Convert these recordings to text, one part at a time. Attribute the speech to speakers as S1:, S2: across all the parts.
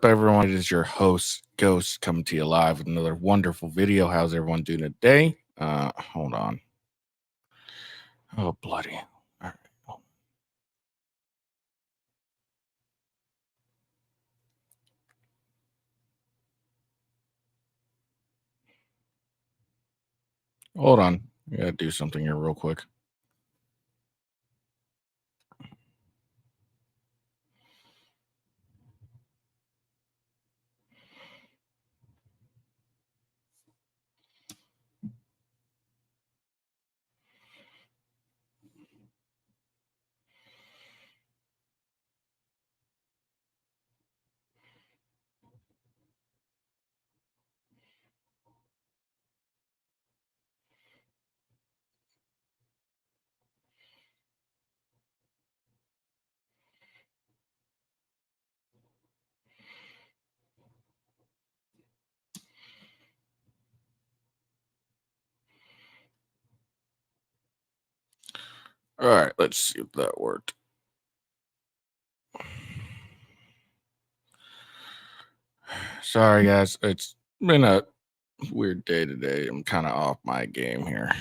S1: up, everyone? It is your host, Ghost, coming to you live with another wonderful video. How's everyone doing today? Hold on. Oh, bloody. All right. Hold on. I gotta do something here real quick. All right, let's see if that worked. Sorry, guys. It's been a weird day today. I'm kind of off my game here.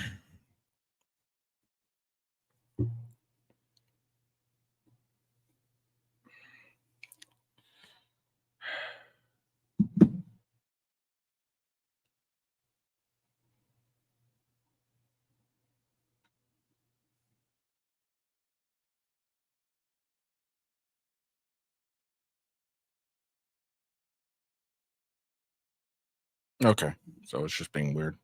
S1: Okay, so it's just being weird.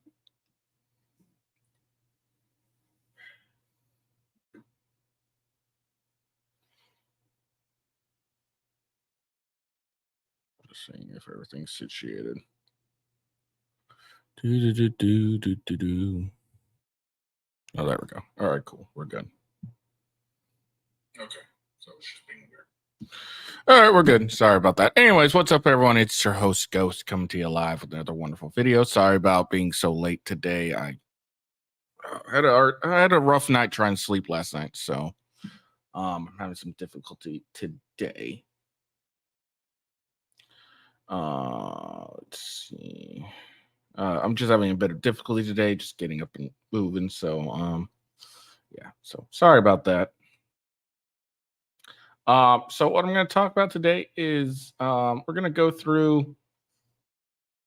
S1: Just seeing if everything's situated. Do. Oh, there we go. All right, cool. We're good. Okay, so it's just being weird. All right, we're good. Sorry about that. Anyways, what's up, everyone? It's your host, Ghost, coming to you live with another wonderful video. Sorry about being so late today. I had a rough night trying to sleep last night, so I'm having some difficulty today. Let's see. I'm just having a bit of difficulty today, just getting up and moving. So, yeah. So sorry about that. So what I'm going to talk about today is we're going to go through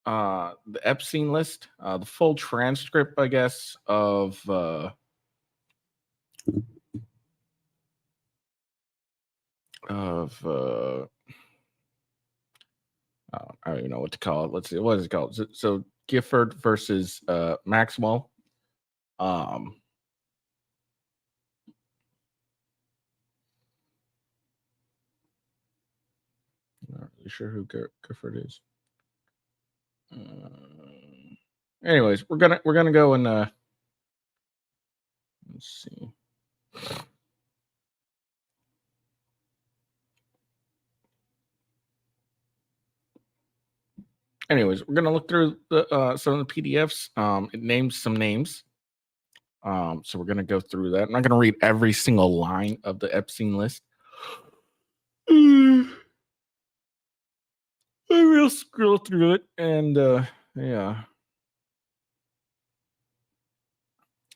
S1: the Epstein list, the full transcript, I guess, of I don't even know what to call it. Let's see, what is it called? So Gifford versus Maxwell. Not really sure who Gifford is. Anyways, we're gonna go and let's see. Anyways, we're gonna look through the some of the PDFs. It names some names. So we're gonna go through that. I'm not gonna read every single line of the Epstein list. I will scroll through it, and yeah,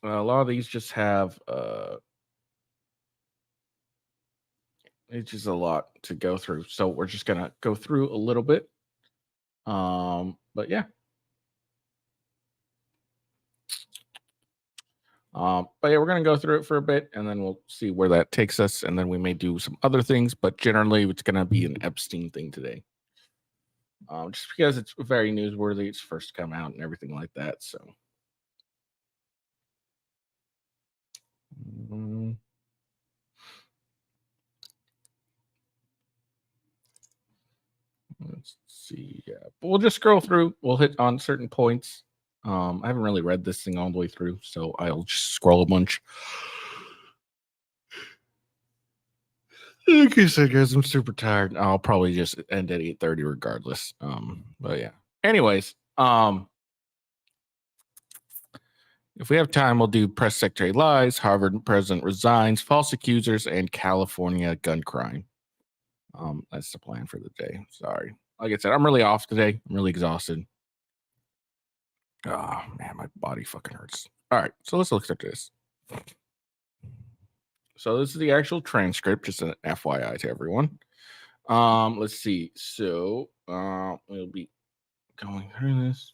S1: a lot of these just have it's just a lot to go through. So we're just gonna go through a little bit. But yeah. But yeah, we're gonna go through it for a bit, and then we'll see where that takes us, and then we may do some other things. But generally, it's gonna be an Epstein thing today, just because it's very newsworthy. It's first come out and everything like that. So, let's see. Yeah, but we'll just scroll through. We'll hit on certain points. I haven't really read this thing all the way through, so I'll just scroll a bunch. Like I said, guys, I'm super tired. I'll probably just end at 8:30 regardless. But yeah. Anyways, if we have time, we'll do press secretary lies, Harvard president resigns, false accusers, and California gun crime. That's the plan for the day. Sorry. Like I said, I'm really off today. I'm really exhausted. Oh man, my body fucking hurts. All right, so let's look at this. So this is the actual transcript, just an FYI to everyone. Let's see. So we'll be going through this.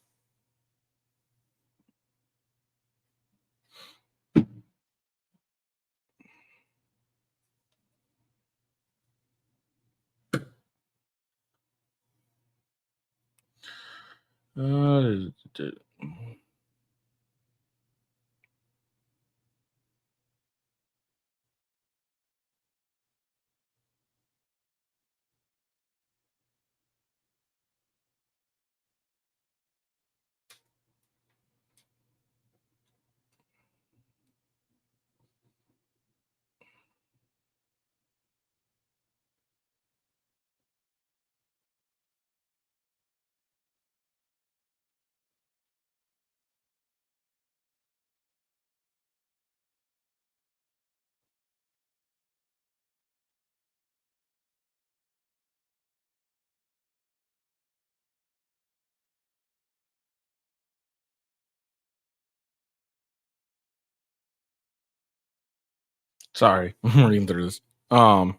S1: Sorry, I'm reading through this. So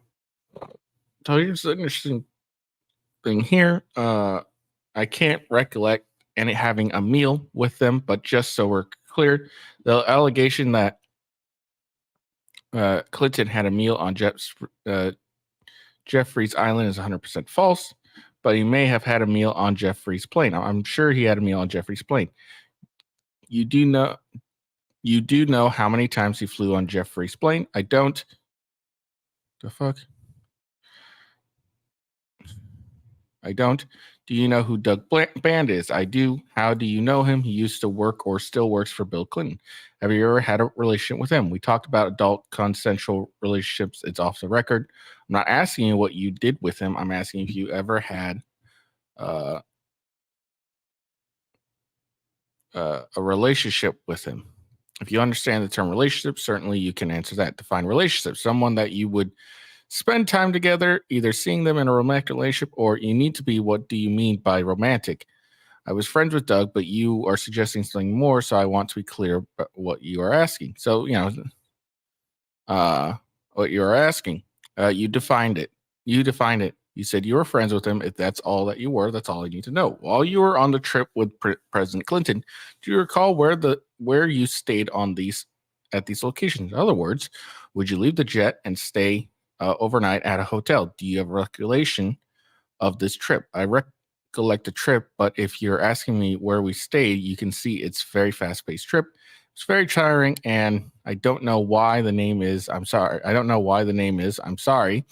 S1: here's the interesting thing here. I can't recollect any having a meal with them, but just so we're clear, the allegation that Clinton had a meal on Jeffrey's Island is 100% false, but he may have had a meal on Jeffrey's plane. I'm sure he had a meal on Jeffrey's plane. You do know how many times he flew on Jeffrey's plane? I don't. The fuck? I don't. Do you know who Doug Band is? I do. How do you know him? He used to work or still works for Bill Clinton. Have you ever had a relationship with him? We talked about adult consensual relationships. It's off the record. I'm not asking you what you did with him. I'm asking if you ever had uh, a relationship with him. If you understand the term relationship, certainly you can answer that. Define relationship. Someone that you would spend time together, either seeing them in a romantic relationship or you need to be. What do you mean by romantic? I was friends with Doug, but you are suggesting something more, so I want to be clear about what you are asking. So, what you are asking, you defined it. You defined it. You said you were friends with him. If that's all that you were, that's all I need to know. While you were on the trip with President Clinton, do you recall where you stayed on these at these locations? In other words, would you leave the jet and stay overnight at a hotel? Do you have recollection of this trip? I recollect the trip, but if you're asking me where we stayed, you can see it's very fast-paced trip. It's very tiring, and I don't know why the name is. I'm sorry. I don't know why the name is. I'm sorry.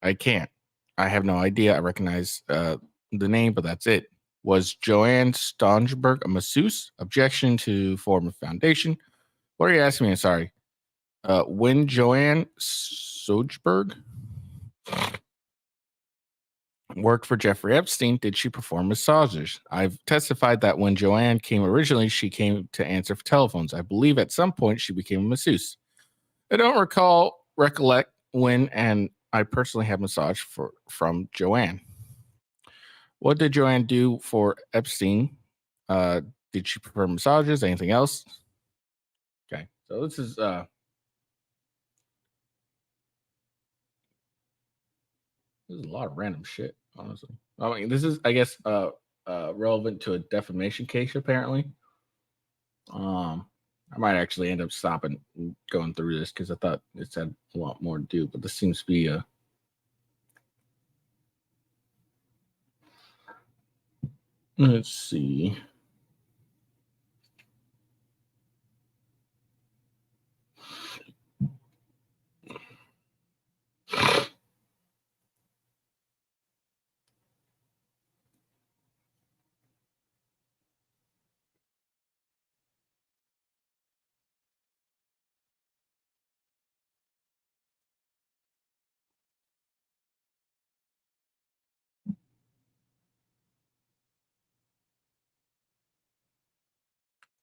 S1: I can't. I have no idea. I recognize the name, but that's it. Was Joanne Stongeberg a masseuse? Objection to form of foundation. What are you asking me? I'm sorry. When Joanne Sojberg worked for Jeffrey Epstein, did she perform massages? I've testified that when Joanne came originally, she came to answer for telephones. I believe at some point she became a masseuse. I don't recollect when, and I personally had massage from Joanne. What did Joanne do for Epstein? Did she perform massages? Anything else? Okay, so this is a lot of random shit, honestly. I mean, this is, I guess, relevant to a defamation case, apparently. I might actually end up stopping and going through this because I thought it had a lot more to do, but this seems to be a. Let's see.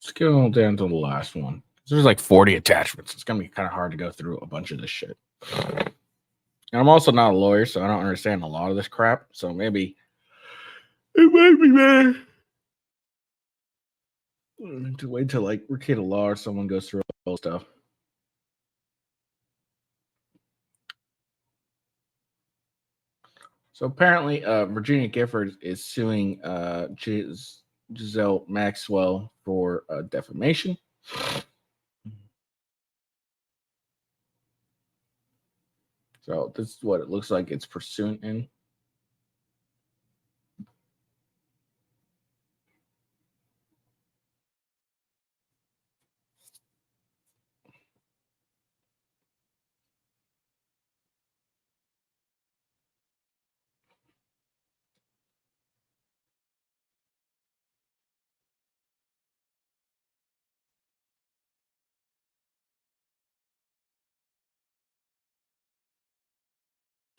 S1: Let's go down to the last one. There's like 40 attachments. It's gonna be kind of hard to go through a bunch of this shit. And I'm also not a lawyer, so I don't understand a lot of this crap. So maybe It might be bad. To wait till like Ricada Law or someone goes through all stuff. So apparently, Virginia Gifford is suing Giselle Maxwell for defamation. So this is what it looks like it's pursuing in.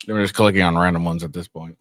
S1: They're just clicking on random ones at this point.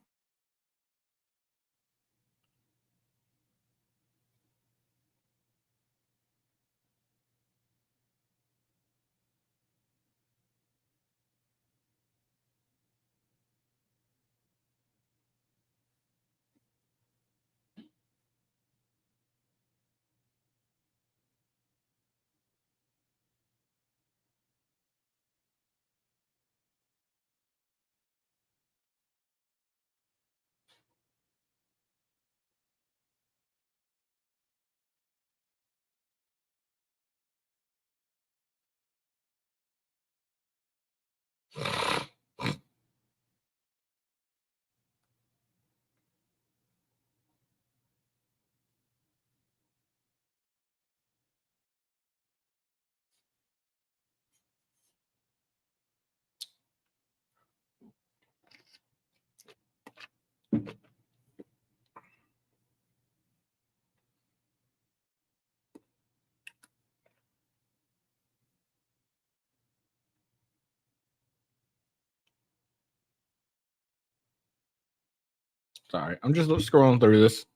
S1: Sorry, I'm just scrolling through this.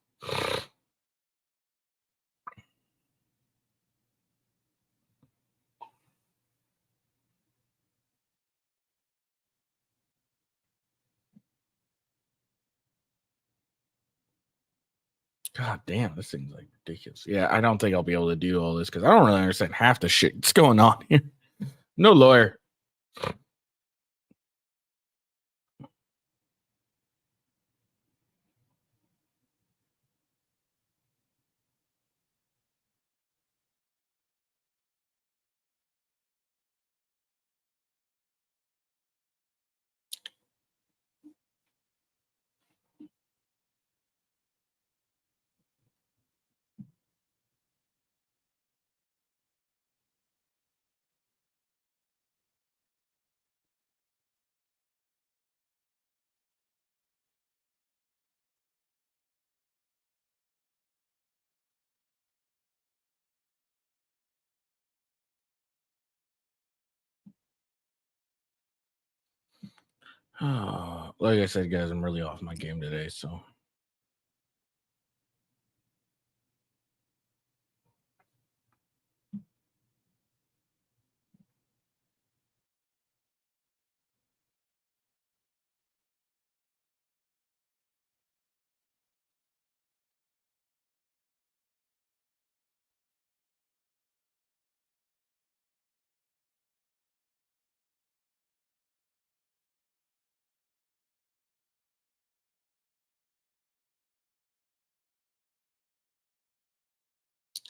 S1: God damn, this thing's like ridiculous. Yeah, I don't think I'll be able to do all this because I don't really understand half the shit that's going on here. No lawyer. Like I said, guys, I'm really off my game today, so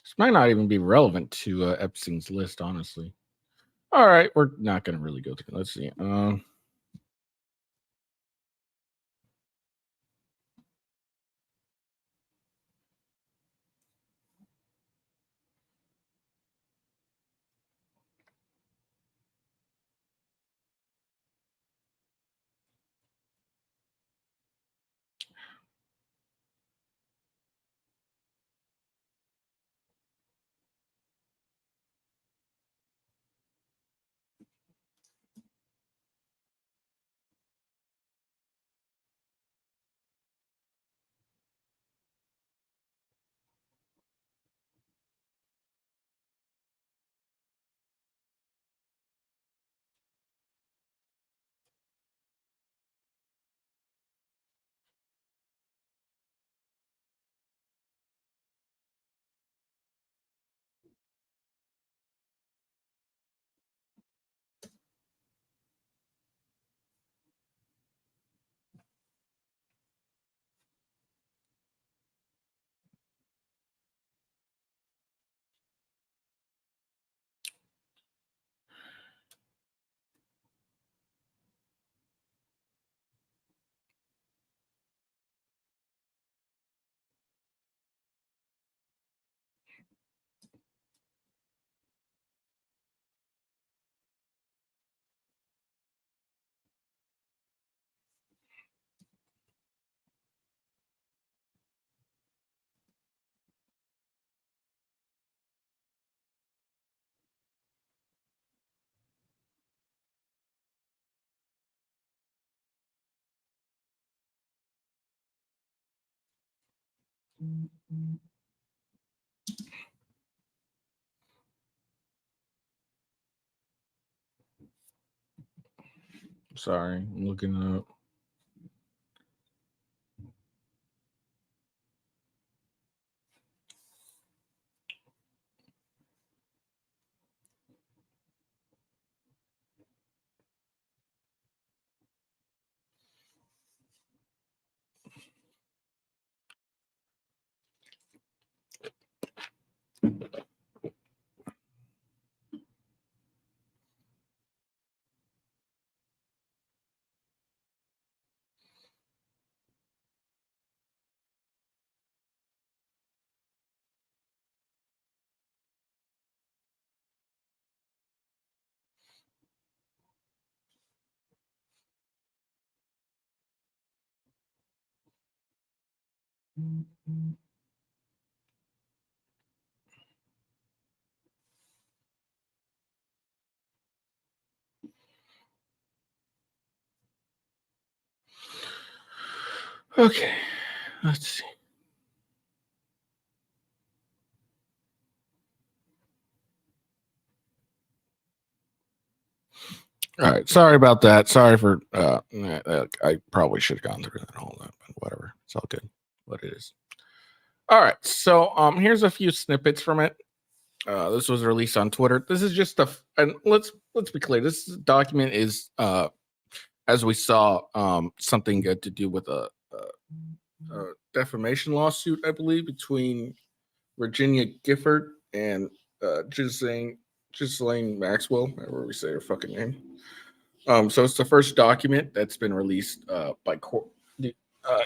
S1: this might not even be relevant to Epstein's list, honestly. All right, we're not going to really go through. Let's see. Sorry, I'm looking it up. Okay, let's see. All right, sorry about that. Sorry for I probably should have gone through that all that, but whatever. It's all good. What it is. All right, so here's a few snippets from it. This was released on Twitter. This is just and let's be clear. This document is as we saw something to do with a defamation lawsuit, I believe, between Virginia Gifford and Ghislaine Maxwell, however we say her fucking name. So it's the first document that's been released by court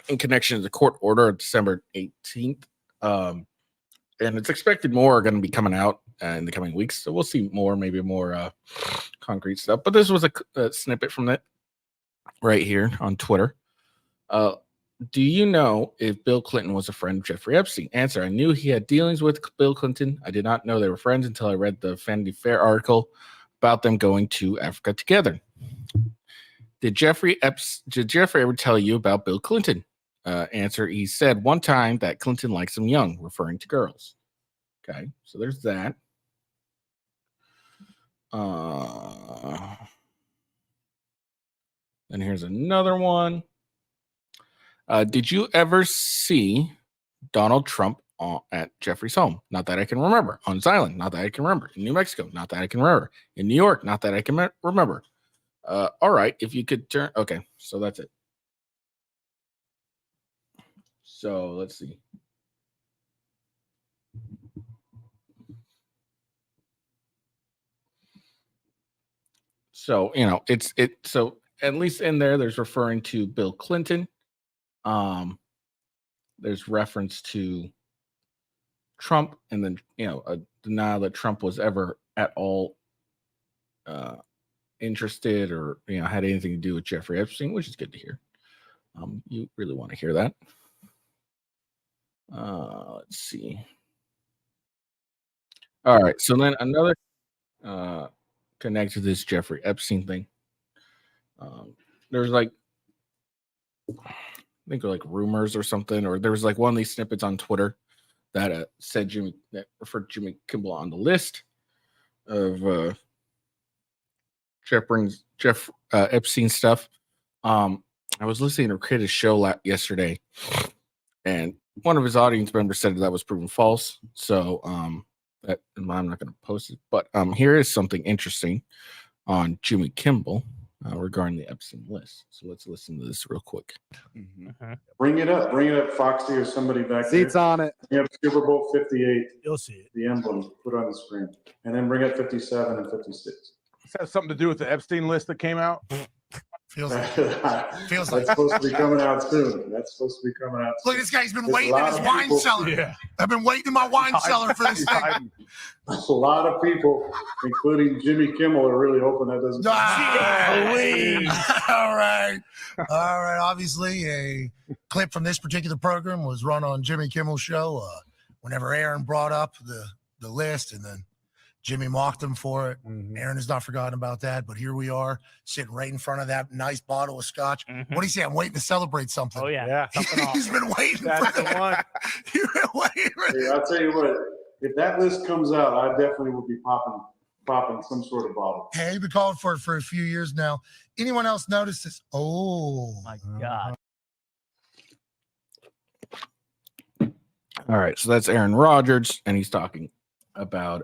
S1: in connection to the court order of December 18th. And it's expected more are going to be coming out in the coming weeks. So we'll see more, maybe more concrete stuff. But this was a snippet from it right here on Twitter. Do you know if Bill Clinton was a friend of Jeffrey Epstein? Answer: I knew he had dealings with Bill Clinton. I did not know they were friends until I read the Vanity Fair article about them going to Africa together. Did Jeffrey ever tell you about Bill Clinton? Answer: he said one time that Clinton likes him young, referring to girls. Okay, so there's that. And here's another one. Did you ever see Donald Trump at Jeffrey's home? Not that I can remember. On his island? Not that I can remember. In New Mexico? Not that I can remember. In New York? Not that I can remember. All right, if you could turn. Okay, so that's it. So let's see. So so at least in there's referring to Bill Clinton. There's reference to Trump, and then a denial that Trump was ever at all interested or had anything to do with Jeffrey Epstein, which is good to hear. You really want to hear that. Let's see. All right, so then another connect to this Jeffrey Epstein thing. There's I think like rumors or something, or there was like one of these snippets on Twitter that said that referred Jimmy Kimmel on the list of Jeff Epstein stuff. I was listening to Creative Show yesterday, and one of his audience members said that was proven false. So that I'm not going to post it, but here is something interesting on Jimmy Kimmel regarding the Epstein list. So let's listen to this real quick.
S2: Mm-hmm. Bring it up, Foxy or somebody back
S3: Seats
S2: there.
S3: on it.
S2: You have Super Bowl 58.
S4: You'll see it.
S2: The emblem put on the screen, and then bring up 57 and 56.
S3: This has something to do with the Epstein list that came out.
S4: Feels like
S2: That's supposed to be coming out soon.
S4: Look, this guy's been waiting in his wine cellar.
S3: Yeah.
S4: I've been waiting in my wine cellar for this thing.
S2: A lot of people, including Jimmy Kimmel, are really hoping that doesn't.
S4: All right. Obviously, a clip from this particular program was run on Jimmy Kimmel's show. Whenever Aaron brought up the list, and then Jimmy mocked him for it.
S3: Mhm.
S4: Aaron has not forgotten about that, but here we are sitting right in front of that nice bottle of scotch.
S5: Mhm.
S4: What do you say? I'm waiting to celebrate something.
S5: Oh yeah.
S3: Yeah.
S5: Something off.
S4: He's been waiting
S3: That's
S4: for
S3: the
S4: that.
S3: one.
S4: You've been waiting for
S2: Hey,
S4: that.
S2: I'll tell you what, if that list comes out, I definitely will be popping some sort of bottle.
S4: Hey, you've been calling for it for a few years now. Anyone else notice this? Oh,
S5: My God.
S1: All right, so that's Aaron Rodgers, and he's talking about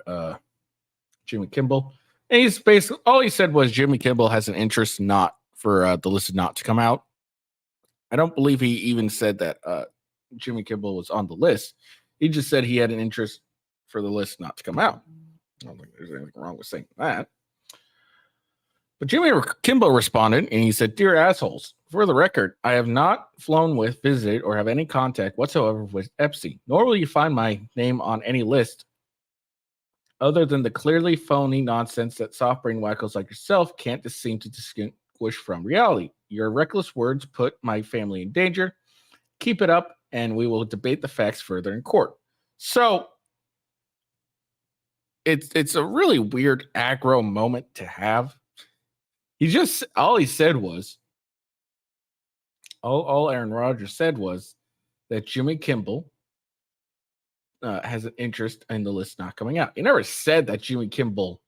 S1: Jimmy Kimmel. And he's basically all he said was Jimmy Kimmel has an interest not for the list not to come out. I don't believe he even said that Jimmy Kimmel was on the list. He just said he had an interest for the list not to come out. I don't think there's anything wrong with saying that. But Jimmy Kimmel responded and he said, "Dear assholes, for the record, I have not flown with, visited, or have any contact whatsoever with Epstein, nor will you find my name on any list other than the clearly phony nonsense that soft brain wackos like yourself can't seem to distinguish from reality. Your reckless words put my family in danger. Keep it up, and we will debate the facts further in court." So it's a really weird aggro moment to have. All he said was, all Aaron Rodgers said was that Jimmy Kimmel has an interest in the list not coming out. He never said that Jimmy Kimmel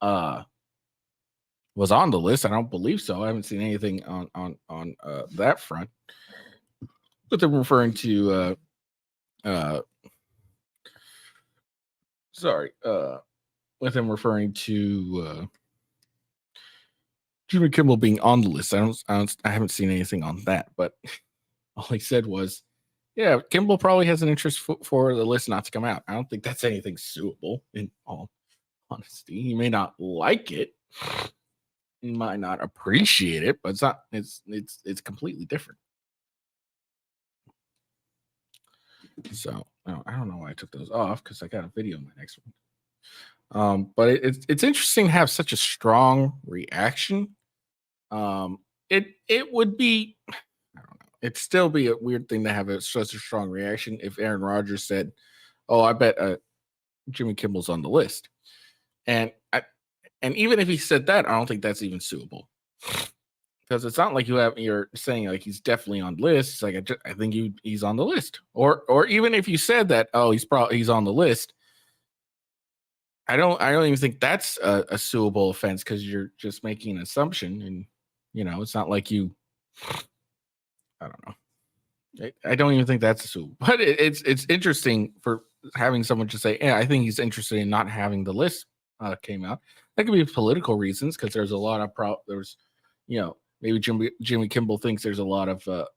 S1: was on the list. I don't believe so. I haven't seen anything on that front. But they're referring to with him referring to Jimmy Kimmel being on the list. I haven't seen anything on that, but all he said was, yeah, Kimmel probably has an interest for the list not to come out. I don't think that's anything suable, in all honesty. He may not like it, he might not appreciate it, but it's completely different. So I don't know why I took those off because I got a video in my next one. But it's interesting to have such a strong reaction. It would be, I don't know, it'd still be a weird thing to have such a strong reaction if Aaron Rodgers said, "Oh, I bet Jimmy Kimmel's on the list," and even if he said that, I don't think that's even suable because it's not like you're saying like he's definitely on the list. It's like I think he's on the list, or even if you said that, oh, he's on the list. I don't even think that's a suable offense because you're just making an assumption, and it's not like you. I don't know. I don't even think that's suable, but it's interesting for having someone just say, "Yeah, I think he's interested in not having the list came out." That could be political reasons because there's a lot of maybe Jimmy Kimmel thinks there's a lot of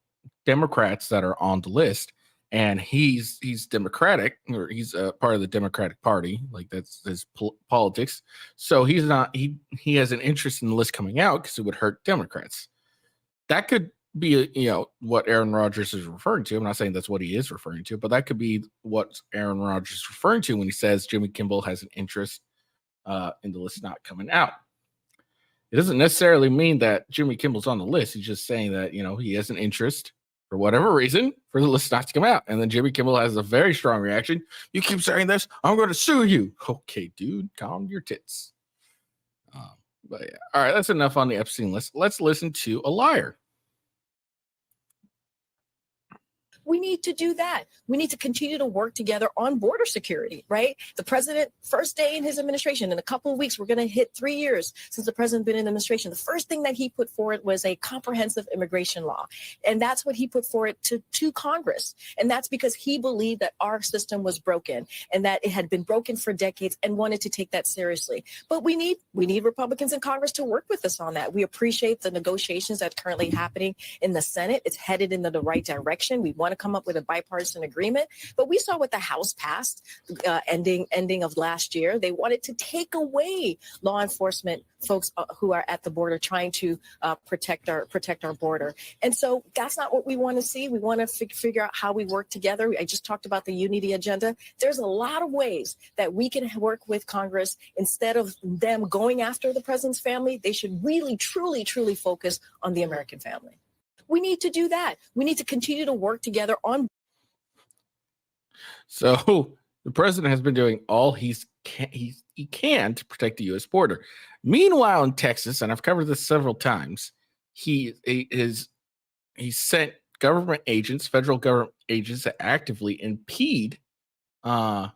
S1: Democrats that are on the list. And he's Democratic, or he's a part of the Democratic Party, like that's his politics. So he's not he has an interest in the list coming out because it would hurt Democrats. That could be what Aaron Rodgers is referring to. I'm not saying that's what he is referring to, but that could be what Aaron Rodgers is referring to when he says Jimmy Kimmel has an interest in the list not coming out. It doesn't necessarily mean that Jimmy Kimmel's on the list. He's just saying that he has an interest, for whatever reason, for the list not to come out. And then Jimmy Kimmel has a very strong reaction. "You keep saying this, I'm going to sue you." Okay, dude, calm your tits. But yeah. All right, that's enough on the Epstein list. Let's listen to a liar.
S6: We need to do that. We need to continue to work together on border security, right? The president, first day in his administration, in a couple of weeks, we're going to hit 3 years since the president been in administration. The first thing that he put forward was a comprehensive immigration law. And that's what he put forward to Congress. And that's because he believed that our system was broken and that it had been broken for decades and wanted to take that seriously. But we need Republicans in Congress to work with us on that. We appreciate the negotiations that's currently happening in the Senate. It's headed in the right direction. We want to come up with a bipartisan agreement, but we saw what the House passed ending of last year. They wanted to take away law enforcement folks who are at the border trying to protect our border. And so that's not what we want to see. We want to figure out how we work together. I just talked about the unity agenda. There's a lot of ways that we can work with Congress. Instead of them going after the president's family, they should really, truly, truly focus on the American family. We need to do that. We need to continue to work together on.
S1: So the president has been doing all he he can to protect the U.S. border. Meanwhile, in Texas, and I've covered this several times, he sent government agents, federal government agents, to actively impede not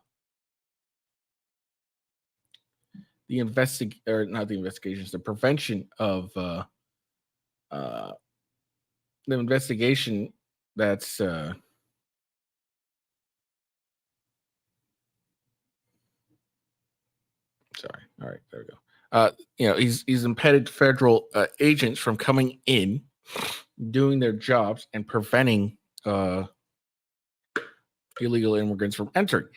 S1: the investigations, the prevention of the investigation that's sorry. All right, there we go. He's impeded federal agents from coming in, doing their jobs, and preventing illegal immigrants from entering.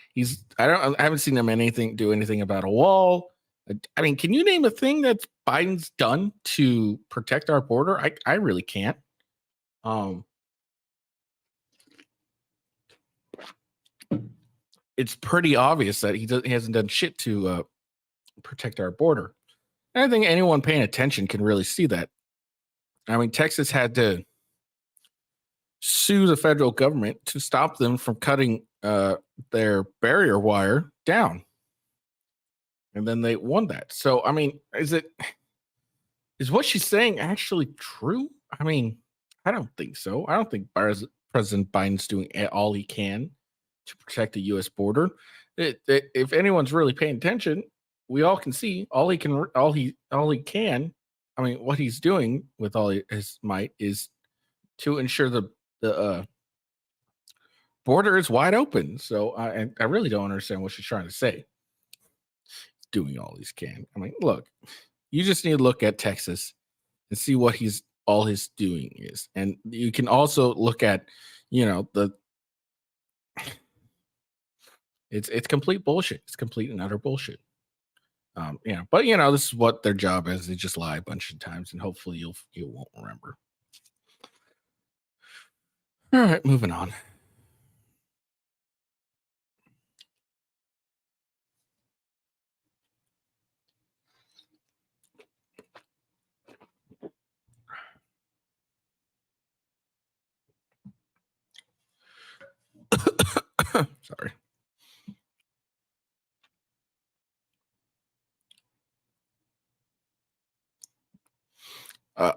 S1: I haven't seen him do anything about a wall. I mean, can you name a thing that Biden's done to protect our border? I really can't. It's pretty obvious that he hasn't done shit to protect our border. And I think anyone paying attention can really see that. I mean, Texas had to sue the federal government to stop them from cutting their barrier wire down. And then they won that. So, I mean, is what she's saying actually true? I mean, I don't think so. I don't think President Biden's doing all he can to protect the U.S. border. If anyone's really paying attention, we all can see all he can. I mean, what he's doing with all his might is to ensure the border is wide open. So I really don't understand what she's trying to say. Doing all he can. I mean, look, you just need to look at Texas and see what all his doing is, and you can also look at, it's complete bullshit. It's complete and utter bullshit. But this is what their job is. They just lie a bunch of times, and hopefully you won't remember. All right, moving on. Sorry.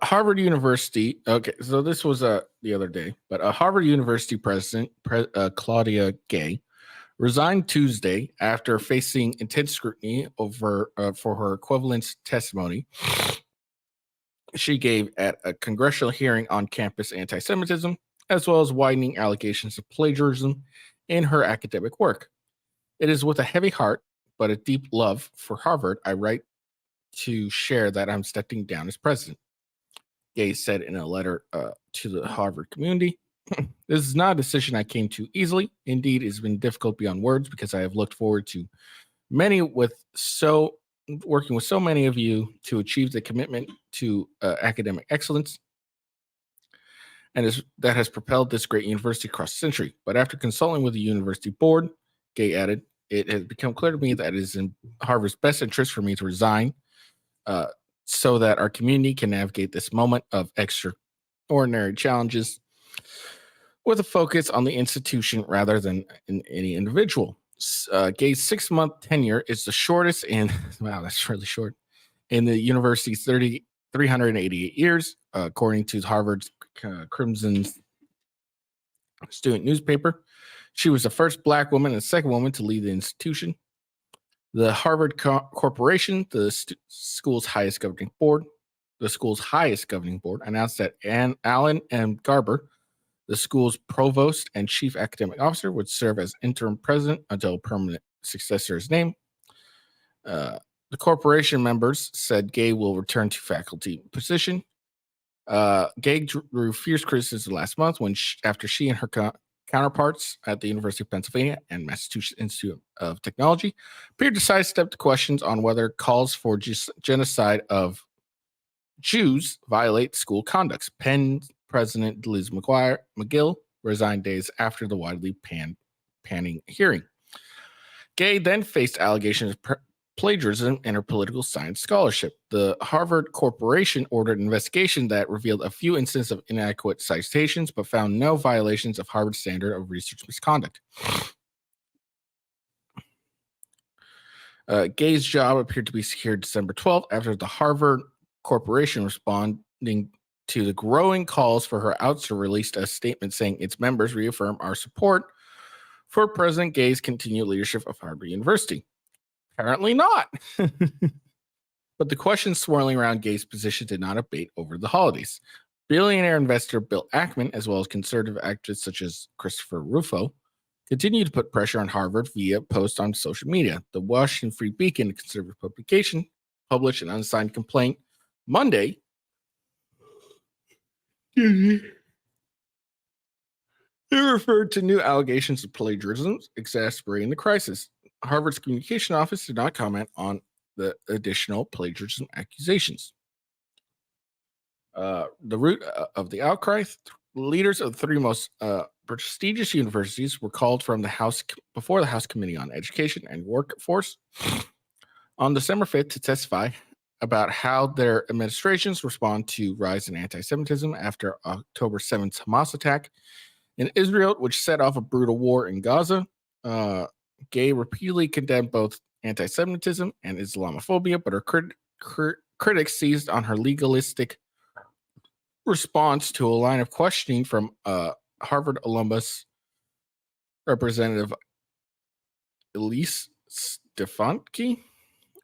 S1: Harvard University. Okay, so this was the other day, but Harvard University president Claudia Gay resigned Tuesday after facing intense scrutiny over for her equivalence testimony she gave at a congressional hearing on campus anti-Semitism, as well as widening allegations of plagiarism in her academic work. It is with a heavy heart, but a deep love for Harvard, I write to share that I'm stepping down as president, Gay said in a letter to the Harvard community. This is not a decision I came to easily. Indeed, it's been difficult beyond words because I have looked forward to working with so many of you to achieve the commitment to academic excellence, and that has propelled this great university across the century. But after consulting with the university board, Gay added, it has become clear to me that it is in Harvard's best interest for me to resign so that our community can navigate this moment of extraordinary challenges with a focus on the institution rather than in any individual. Gay's 6-month tenure is the shortest that's really short, in the university's 388 years, according to Harvard's Crimson student newspaper. She was the first Black woman and second woman to lead the institution. The Harvard Corporation, the school's highest governing board, announced that Alan M. Garber, the school's provost and chief academic officer, would serve as interim president until a permanent successor is named. The corporation members said Gay will return to faculty position. Gay drew fierce criticism last month after she and her counterparts at the University of Pennsylvania and Massachusetts Institute of Technology appeared to sidestep the questions on whether calls for genocide of Jews violate school conducts. Penn President Liz McGill resigned days after the widely panning hearing. Gay then faced allegations of plagiarism in her political science scholarship. The Harvard Corporation ordered an investigation that revealed a few instances of inadequate citations, but found no violations of Harvard's standard of research misconduct. Gay's job appeared to be secured December 12th after the Harvard Corporation, responding to the growing calls for her ouster, released a statement saying its members reaffirm our support for President Gay's continued leadership of Harvard University. Apparently not. But the questions swirling around Gay's position did not abate over the holidays. Billionaire investor Bill Ackman, as well as conservative actors such as Christopher Rufo, continued to put pressure on Harvard via posts on social media. The Washington Free Beacon, a conservative publication, published an unsigned complaint Monday. It referred to new allegations of plagiarism exacerbating the crisis. Harvard's communication office did not comment on the additional plagiarism accusations. The root of the outcry, leaders of the three most prestigious universities were called from the House before the House Committee on Education and Workforce on December 5th to testify about how their administrations respond to rise in anti-Semitism after October 7th Hamas attack in Israel, which set off a brutal war in Gaza. Gay repeatedly condemned both anti-Semitism and Islamophobia, but her critics seized on her legalistic response to a line of questioning from Harvard alumnus Representative Elise Stefanski,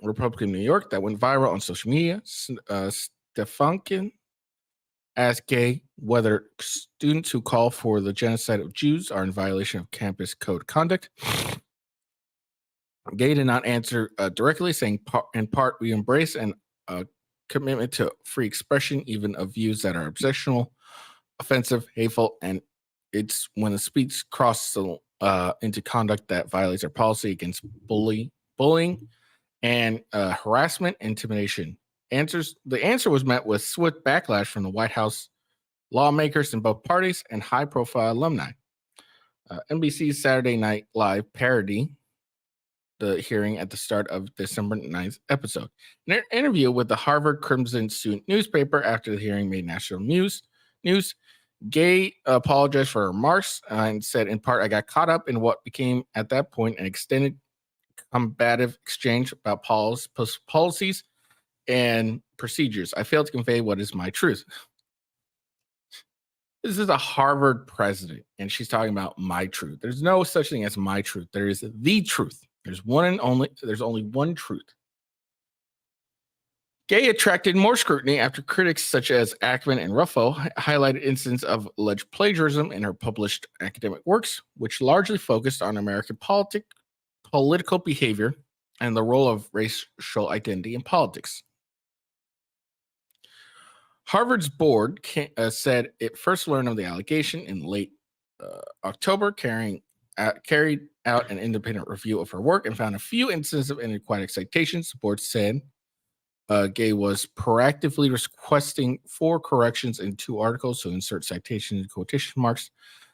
S1: Republican of New York, that went viral on social media. Stefankin asked Gay whether students who call for the genocide of Jews are in violation of campus code of conduct. Gay did not answer directly, saying, in part, we embrace an commitment to free expression, even of views that are obsessional, offensive, hateful, and it's when the speech crosses into conduct that violates our policy against bullying and harassment, intimidation. The answer was met with swift backlash from the White House lawmakers in both parties and high-profile alumni. NBC's Saturday Night Live parody the hearing at the start of December 9th episode. In an interview with the Harvard Crimson student newspaper after the hearing made national news, Gay apologized for her remarks and said, in part, I got caught up in what became at that point an extended combative exchange about policies and procedures. I failed to convey what is my truth. This is a Harvard president, and she's talking about my truth. There's no such thing as my truth. There is the truth. There's only one truth. Gay attracted more scrutiny after critics such as Ackman and Ruffo highlighted instances of alleged plagiarism in her published academic works, which largely focused on American political behavior and the role of racial identity in politics. Harvard's board said it first learned of the allegation in late October, carried out an independent review of her work and found a few instances of inadequate citations. The board said Gay was proactively requesting 4 corrections in 2 articles to insert citations and quotation marks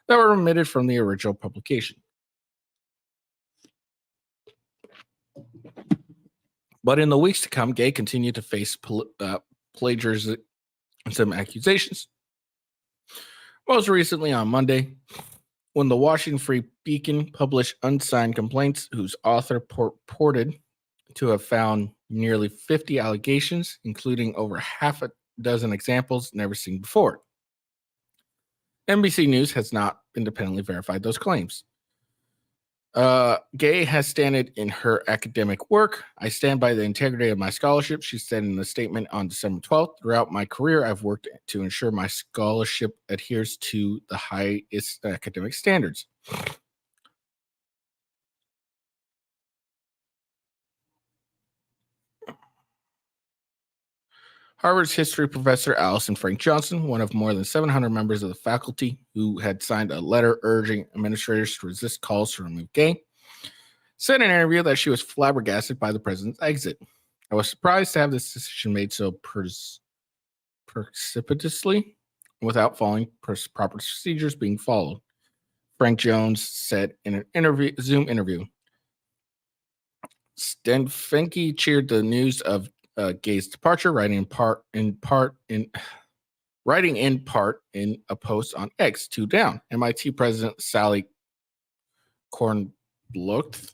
S1: that were omitted from the original publication. But in the weeks to come, Gay continued to face plagiarism accusations. Most recently on Monday, when the Washington Free Beacon published unsigned complaints whose author purported to have found nearly 50 allegations, including over half a dozen examples never seen before. NBC News has not independently verified those claims. Gay has stated in her academic work, I stand by the integrity of my scholarship, she said in a statement on December 12th. Throughout my career, I've worked to ensure my scholarship adheres to the highest academic standards. Harvard's history professor Allison Frank Johnson, one of more than 700 members of the faculty who had signed a letter urging administrators to resist calls to remove Gay, said in an interview that she was flabbergasted by the president's exit. I was surprised to have this decision made so precipitously without following proper procedures being followed, Frank Jones said in an Zoom interview. Stefanski cheered the news of Gay's departure, writing in part in a post on X, 2 down. MIT President Sally Kornbluth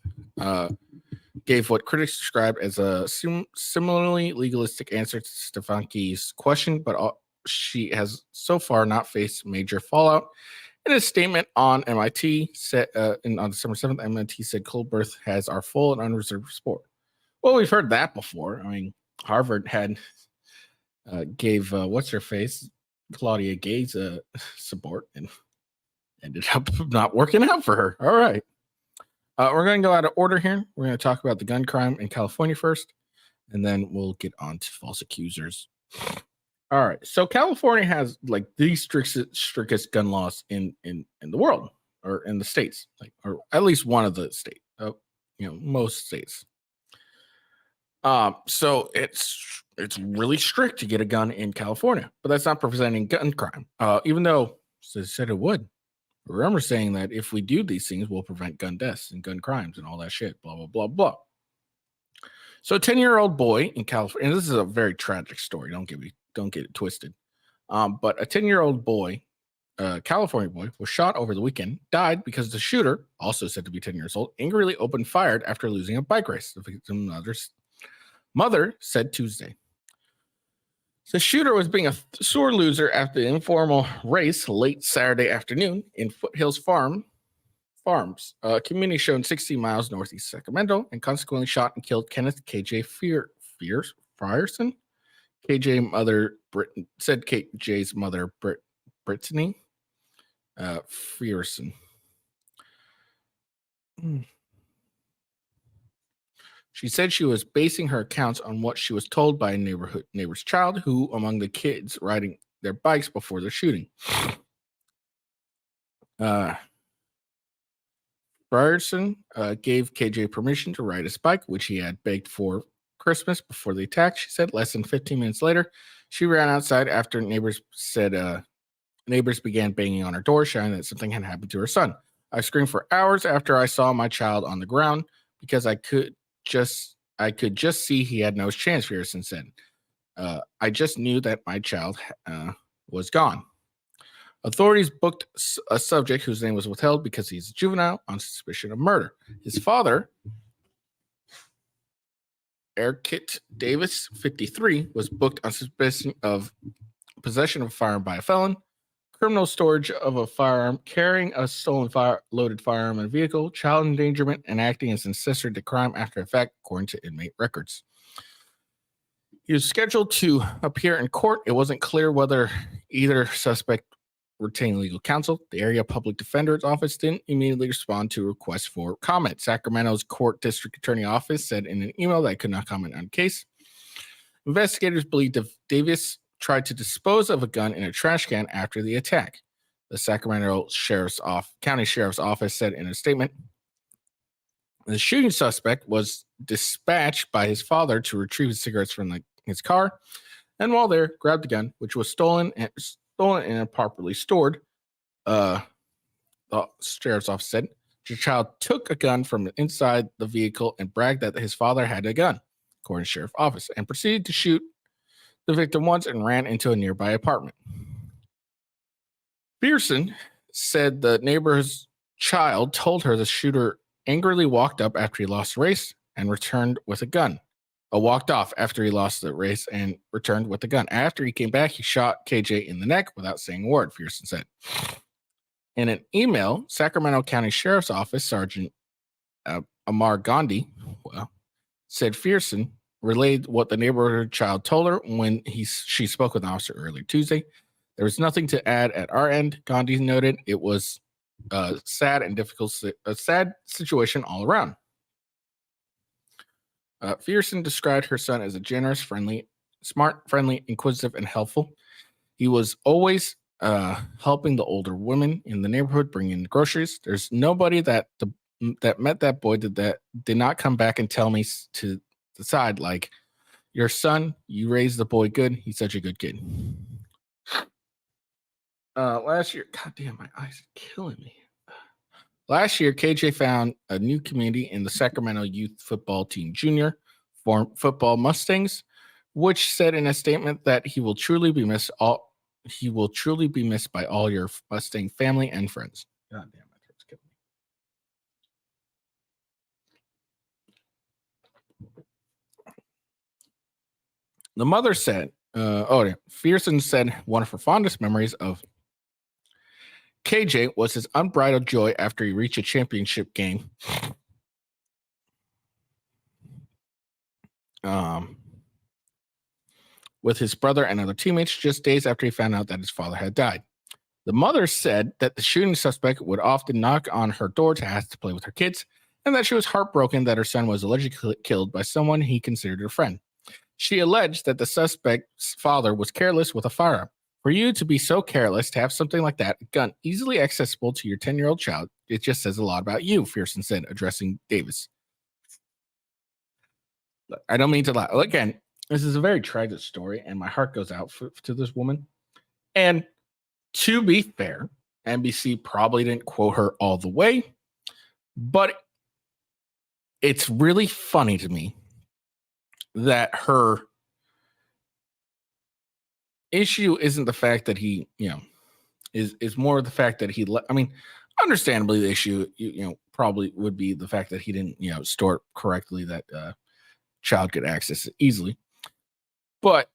S1: gave what critics described as a similarly legalistic answer to Stefanski's question, but she has so far not faced major fallout. In a statement on MIT, on December 7th, MIT said cold birth has our full and unreserved support. Well, we've heard that before. I mean, Harvard had gave what's her face, Claudia Gay's support, and ended up not working out for her. All right. We're going to go out of order here. We're going to talk about the gun crime in California first, and then we'll get on to false accusers. All right. So California has like the strictest gun laws in the world, or in the states, like, or at least one of the states. Most states. So it's really strict to get a gun in California, but that's not preventing gun crime. Even though they said it would. Remember saying that if we do these things, we'll prevent gun deaths and gun crimes and all that shit, blah, blah, blah, blah. So a 10-year-old boy in California, and this is a very tragic story. Don't get it twisted. But a 10-year-old boy, California boy, was shot over the weekend, died because the shooter, also said to be 10 years old, angrily opened fire after losing a bike race. The victim's mother said Tuesday. The shooter was being a sore loser after the informal race late Saturday afternoon in Foothills Farms, a community shown 60 miles northeast Sacramento, and consequently shot and killed Kenneth KJ Frierson. KJ mother said KJ's mother Brittany Frierson. She said she was basing her accounts on what she was told by a neighbor's child who, among the kids riding their bikes before the shooting. Frierson gave KJ permission to ride his bike, which he had begged for Christmas before the attack. She said less than 15 minutes later, she ran outside after neighbors began banging on her door, shouting that something had happened to her son. I screamed for hours after I saw my child on the ground because I could just see he had no chance, Frierson said. I just knew that my child was gone. Authorities booked a subject whose name was withheld because he's a juvenile on suspicion of murder. His father, Erkit Davis, 53, was booked on suspicion of possession of a firearm by a felon, criminal storage of a firearm, carrying a stolen loaded firearm in a vehicle, child endangerment, and acting as an accessory to crime after the fact, according to inmate records. He was scheduled to appear in court. It wasn't clear whether either suspect retained legal counsel. The area public defender's office didn't immediately respond to requests for comment. Sacramento's court district attorney office said in an email that it could not comment on the case. Investigators believe Davis tried to dispose of a gun in a trash can after the attack. The Sacramento County Sheriff's Office said in a statement, the shooting suspect was dispatched by his father to retrieve his cigarettes from his car, and while there, grabbed the gun, which was stolen and improperly stored. The sheriff's office said the child took a gun from inside the vehicle and bragged that his father had a gun, according to the sheriff's office, and proceeded to shoot the victim once and ran into a nearby apartment. Pearson said the neighbor's child told her the shooter angrily walked up after he lost the race and returned with a gun. Walked off after he lost the race and returned with a gun. After he came back, he shot KJ in the neck without saying a word, Pearson said. In an email, Sacramento County Sheriff's Office Sergeant Amar Gandhi said Pearson relayed what the neighborhood child told her when she spoke with an officer earlier Tuesday. There was nothing to add at our end, Gandhi noted. It was a sad situation all around. Pearson described her son as a generous, smart, friendly, inquisitive, and helpful. He was always helping the older women in the neighborhood bring in groceries. There's nobody that met that boy that did not come back and tell me to the side, like, your son, you raised the boy good. He's such a good kid. Last year, goddamn, my eyes are killing me. Last year, KJ found a new community in the Sacramento Youth Football Team Junior Football Mustangs, which said in a statement that he will truly be missed by all your Mustang family and friends. God damn, my throat's killing The mother said, Fearson said one of her fondest memories of KJ was his unbridled joy after he reached a championship game. With his brother and other teammates just days after he found out that his father had died. The mother said that the shooting suspect would often knock on her door to ask to play with her kids, and that she was heartbroken that her son was allegedly killed by someone he considered a friend. She alleged that the suspect's father was careless with a firearm. For you to be so careless to have something like that, a gun easily accessible to your 10-year-old child, it just says a lot about you, Fearson said, addressing Davis. I don't mean to lie. Again, this is a very tragic story, and my heart goes out to this woman. And to be fair, NBC probably didn't quote her all the way, but it's really funny to me that her issue isn't the fact that he, is more the fact that understandably, the issue, probably would be the fact that he didn't, store it correctly, that child could access it easily. But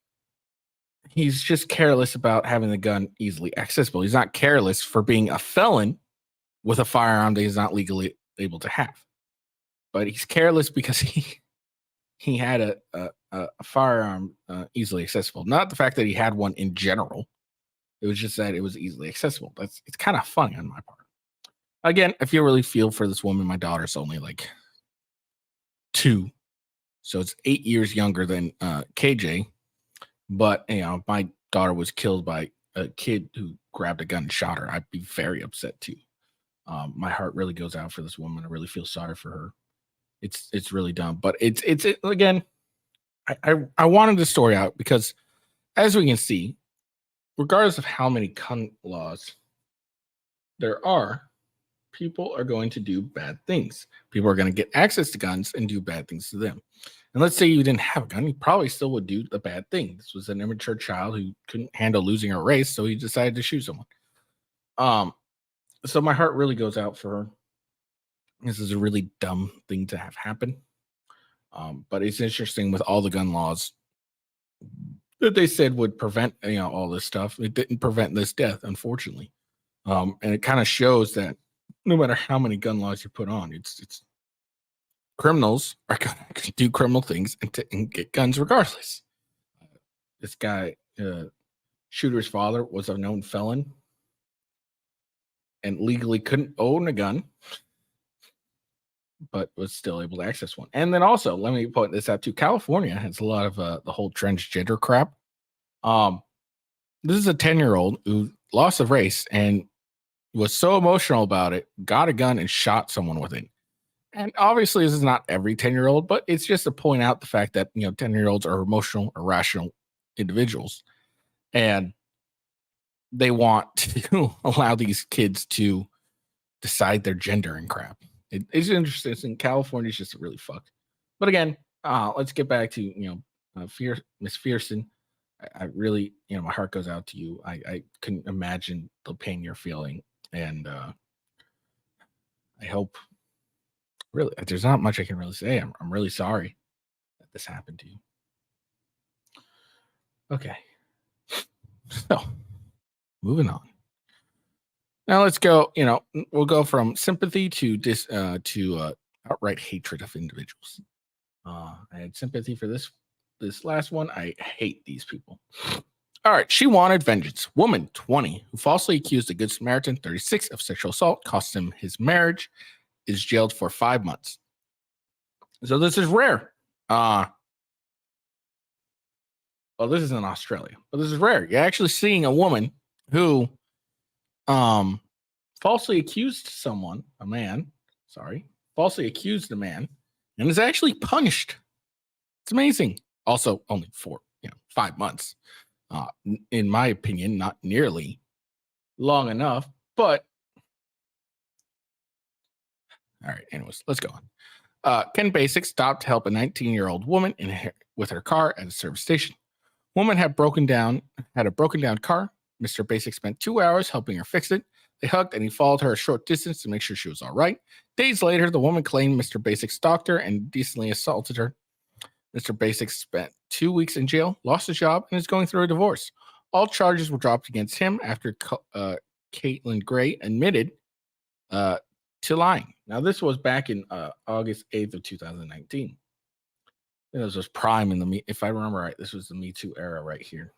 S1: he's just careless about having the gun easily accessible. He's not careless for being a felon with a firearm that he's not legally able to have. But he's careless because he had a firearm easily accessible. Not the fact that he had one in general. It was just that it was easily accessible. It's kind of funny on my part. Again, I really feel for this woman. My daughter's only like 2. So it's 8 years younger than KJ. But, my daughter was killed by a kid who grabbed a gun and shot her. I'd be very upset too. My heart really goes out for this woman. I really feel sorry for her. It's really dumb. But it's again, I wanted the story out because, as we can see, regardless of how many gun laws there are, people are going to do bad things. People are going to get access to guns and do bad things to them. And let's say you didn't have a gun, you probably still would do the bad thing. This was an immature child who couldn't handle losing a race, so he decided to shoot someone. So my heart really goes out for her. This is a really dumb thing to have happen. But it's interesting with all the gun laws that they said would prevent, all this stuff. It didn't prevent this death, unfortunately. And it kind of shows that no matter how many gun laws you put on, it's criminals are going to do criminal things and get guns regardless. This guy, shooter's father, was a known felon and legally couldn't own a gun, but was still able to access one. And then also, let me point this out too. California has a lot of the whole transgender crap. This is a 10-year-old who lost a race and was so emotional about it, got a gun and shot someone with it. And obviously, this is not every 10-year-old, but it's just to point out the fact that 10-year-olds are emotional, irrational individuals, and they want to allow these kids to decide their gender and crap. It's interesting. California's just really fucked. But again, let's get back to Miss Fearson. I really, my heart goes out to you. I couldn't imagine the pain you're feeling, and I hope. Really, there's not much I can really say. I'm really sorry that this happened to you. Okay, so moving on. Now let's go. We'll go from sympathy to outright hatred of individuals. I had sympathy for this last one. I hate these people. All right, she wanted vengeance. Woman, 20, who falsely accused a Good Samaritan, 36, of sexual assault, cost him his marriage, is jailed for 5 months. So this is rare. Well, this is in Australia, but this is rare. You're actually seeing a woman who falsely accused falsely accused a man and is actually punished. It's amazing. Also, only for 5 months. In my opinion, not nearly long enough, but all right, anyways, let's go on. Ken Basic stopped to help a 19-year-old woman with her car at a service station. Woman had a broken down car. Mr. Basic spent 2 hours helping her fix it. They hugged and he followed her a short distance to make sure she was all right. Days later, the woman claimed Mr. Basic stalked her and decently assaulted her. Mr. Basic spent 2 weeks in jail, lost his job, and is going through a divorce. All charges were dropped against him after Caitlin Gray admitted to lying. Now, this was back in August 8th of 2019. And this was prime in the if I remember right, this was the Me Too era right here.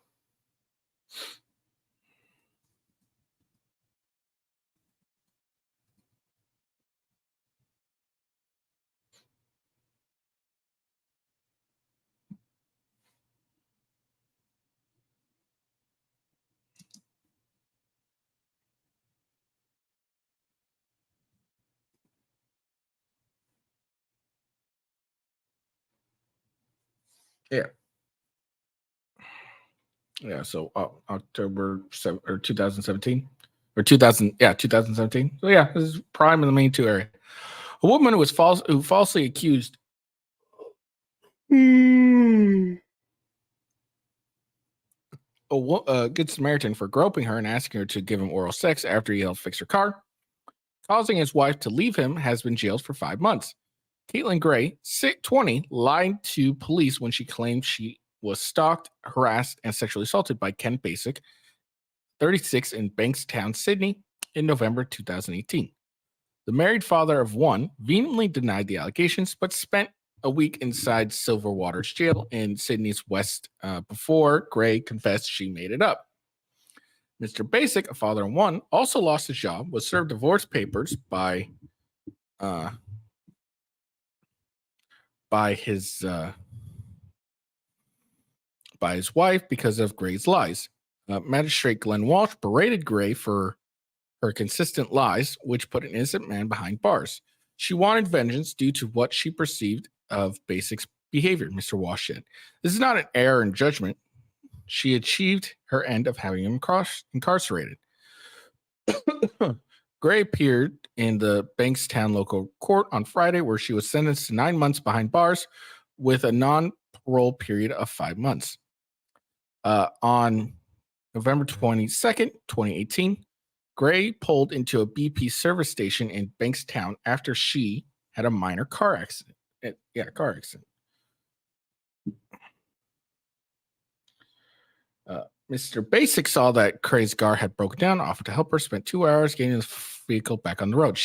S1: Yeah. Yeah, so October 7 or 2017 or 2017. So yeah, this is prime in the Me Too area. A woman who falsely accused a Good Samaritan for groping her and asking her to give him oral sex after he helped fix her car, causing his wife to leave him, has been jailed for 5 months. Caitlin Gray, 20, lied to police when she claimed she was stalked, harassed, and sexually assaulted by Ken Basic, 36, in Bankstown, Sydney, in November 2018. The married father of one vehemently denied the allegations, but spent a week inside Silverwater's jail in Sydney's west before Gray confessed she made it up. Mr. Basic, a father of one, also lost his job, was served divorce papers by his wife because of Gray's lies. Magistrate Glenn Walsh berated Gray for her consistent lies, which put an innocent man behind bars. She wanted vengeance due to what she perceived of Basic's behavior, Mr. Walsh said. This is not an error in judgment. She achieved her end of having him incarcerated. Gray appeared in the Bankstown local court on Friday, where she was sentenced to 9 months behind bars with a non-parole period of 5 months. On November 22nd, 2018, Gray pulled into a BP service station in Bankstown after she had a minor car accident. Car accident. Mr. Basic saw that Gray's car had broken down, offered to help her, spent 2 hours getting the vehicle back on the road.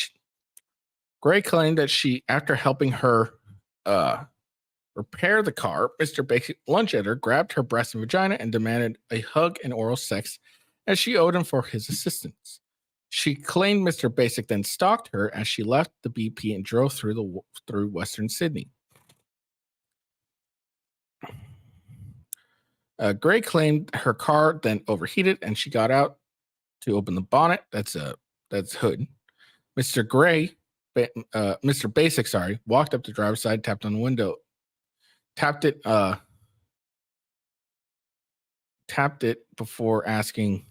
S1: Gray claimed that after helping her repair the car, Mr. Basic lunged at her, grabbed her breast and vagina, and demanded a hug and oral sex as she owed him for his assistance. She claimed Mr. Basic then stalked her as she left the BP and drove through Western Sydney. Gray claimed her car then overheated and she got out to open the bonnet. That's hood. Mr. Basic, walked up the driver's side, tapped on the window, tapped it before asking.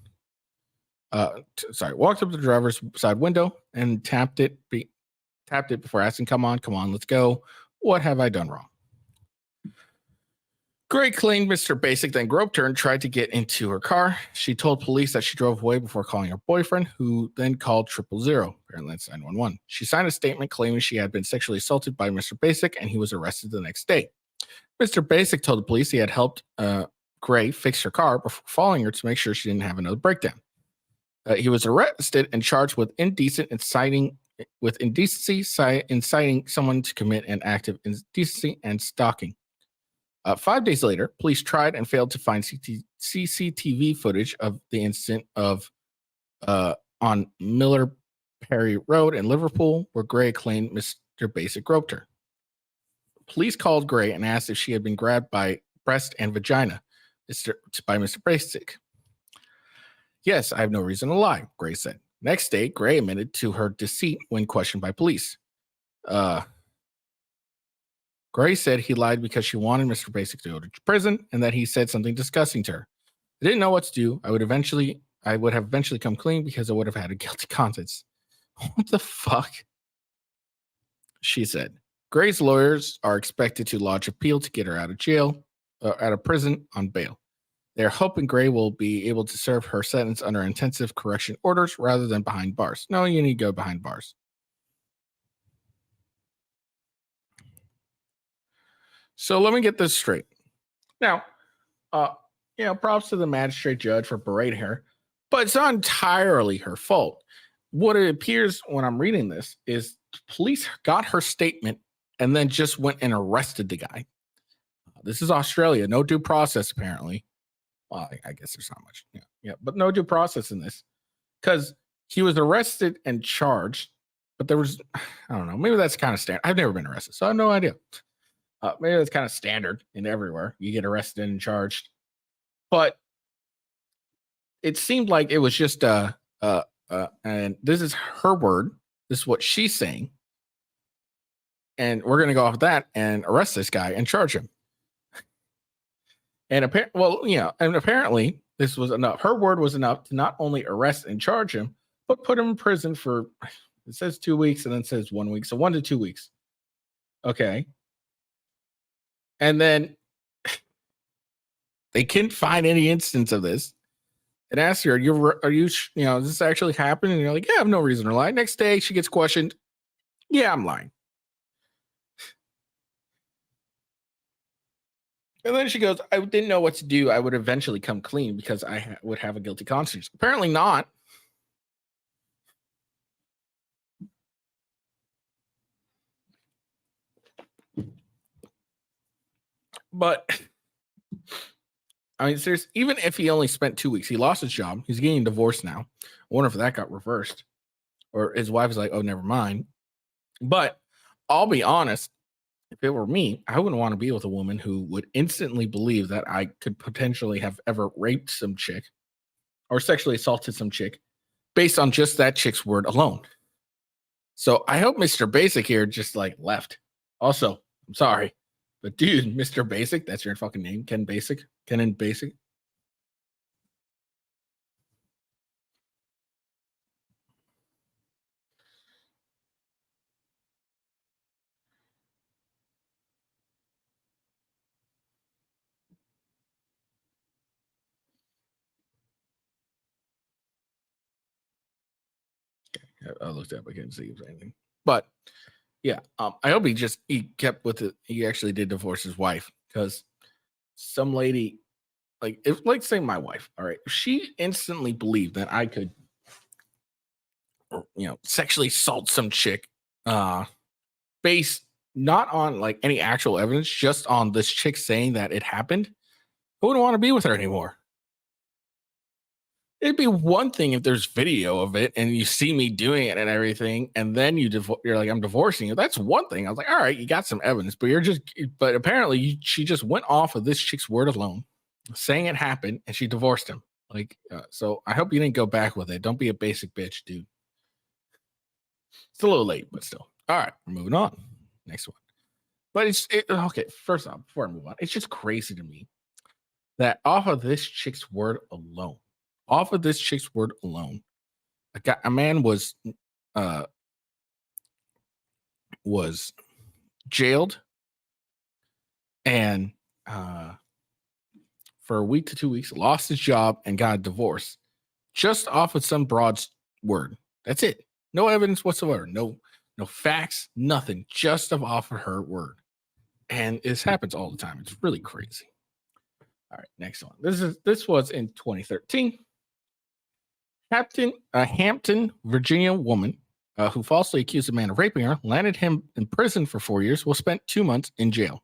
S1: Walked up the driver's side window and tapped it before asking, come on, let's go. What have I done wrong? Gray claimed Mr. Basic then groped her and tried to get into her car. She told police that she drove away before calling her boyfriend, who then called 000. Apparently that's 911. She signed a statement claiming she had been sexually assaulted by Mr. Basic, and he was arrested the next day. Mr. Basic told the police he had helped Gray fix her car before following her to make sure she didn't have another breakdown. He was arrested and charged with inciting someone to commit an act of indecency and stalking. 5 days later, police tried and failed to find CCTV footage of the incident on Miller Perry Road in Liverpool, where Gray claimed Mr. Basic groped her. Police called Gray and asked if she had been grabbed by breast and vagina by Mr. Basic. Yes, I have no reason to lie, Gray said. Next day, Gray admitted to her deceit when questioned by police. Gray said he lied because she wanted Mr. Basic to go to prison and that he said something disgusting to her. I didn't know what to do. I would have eventually come clean because I would have had a guilty conscience. What the fuck? She said. Gray's lawyers are expected to lodge appeal to get her out of prison on bail. They're hoping Gray will be able to serve her sentence under intensive correction orders rather than behind bars. No, you need to go behind bars. So let me get this straight. Now, props to the magistrate judge for berating her, but it's not entirely her fault. What it appears when I'm reading this is police got her statement and then just went and arrested the guy. This is Australia, no due process apparently. Well, I guess there's not much, but no due process in this because he was arrested and charged, but there was, I don't know, maybe that's kind of standard. I've never been arrested, so I have no idea. Maybe that's kind of standard in everywhere. You get arrested and charged, but it seemed like it was just and this is her word. This is what she's saying, and we're gonna go off that and arrest this guy and charge him. And apparently this was enough. Her word was enough to not only arrest and charge him, but put him in prison for, it says 2 weeks and then says 1 week, so 1 to 2 weeks. Okay. And then they couldn't find any instance of this. And asked her, are you, does this actually happen? And you're like, yeah, I have no reason to lie. Next day, she gets questioned. Yeah, I'm lying. And then she goes, I didn't know what to do. I would eventually come clean because I would have a guilty conscience. Apparently not. But I mean, seriously, even if he only spent 2 weeks, he lost his job. He's getting divorced now. I wonder if that got reversed. Or his wife is like, oh, never mind. But I'll be honest, if it were me, I wouldn't want to be with a woman who would instantly believe that I could potentially have ever raped some chick or sexually assaulted some chick based on just that chick's word alone. So I hope Mr. Basic here just like left. Also, I'm sorry, but dude, Mr. Basic, that's your fucking name, Ken Basic. I looked up, I couldn't see if anything. But yeah, I hope he kept with it. He actually did divorce his wife because some lady, like say my wife, all right, she instantly believed that I could, sexually assault some chick, based not on like any actual evidence, just on this chick saying that it happened. I wouldn't want to be with her anymore. It'd be one thing if there's video of it and you see me doing it and everything, and then you're like, I'm divorcing you. That's one thing. I was like, all right, you got some evidence, but apparently she just went off of this chick's word alone, saying it happened, and she divorced him. So I hope you didn't go back with it. Don't be a basic bitch, dude. It's a little late, but still. All right, we're moving on. Next one. But okay. First off, before I move on, it's just crazy to me that off of this chick's word alone, a man was jailed and for a week to 2 weeks, lost his job and got a divorce just off of some broad's word. That's it. No evidence whatsoever. No facts, nothing. Just off of her word. And this happens all the time. It's really crazy. All right, next one. This was in 2013. Hampton, Virginia woman who falsely accused a man of raping her, landed him in prison for 4 years, will spend 2 months in jail.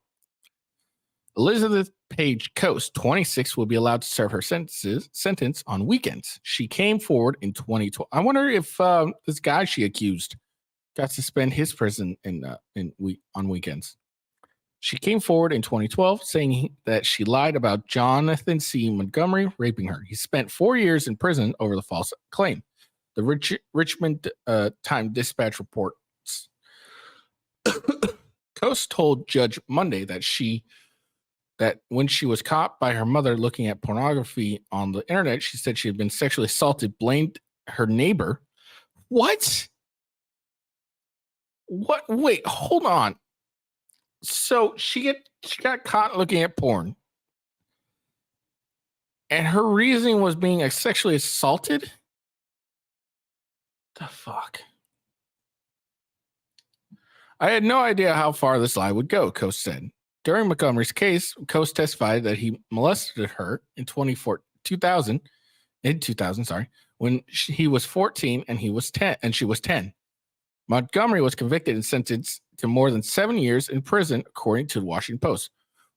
S1: Elizabeth Page Coast, 26, will be allowed to serve her sentence on weekends. She came forward in 2012. I wonder if this guy she accused got to spend his prison on weekends. She came forward in 2012 saying that she lied about Jonathan C. Montgomery raping her. He spent 4 years in prison over the false claim. The Richmond Times-Dispatch reports. Coast told Judge Monday that when she was caught by her mother looking at pornography on the internet, she said she had been sexually assaulted, blamed her neighbor. What? Wait, hold on. So she got caught looking at porn, and her reasoning was being sexually assaulted? The fuck? I had no idea how far this lie would go, Coast said. During Montgomery's case, Coase testified that he molested her in 2000, when he was 14 and he was 10 and she was 10. Montgomery was convicted and sentenced to more than 7 years in prison, according to the Washington Post.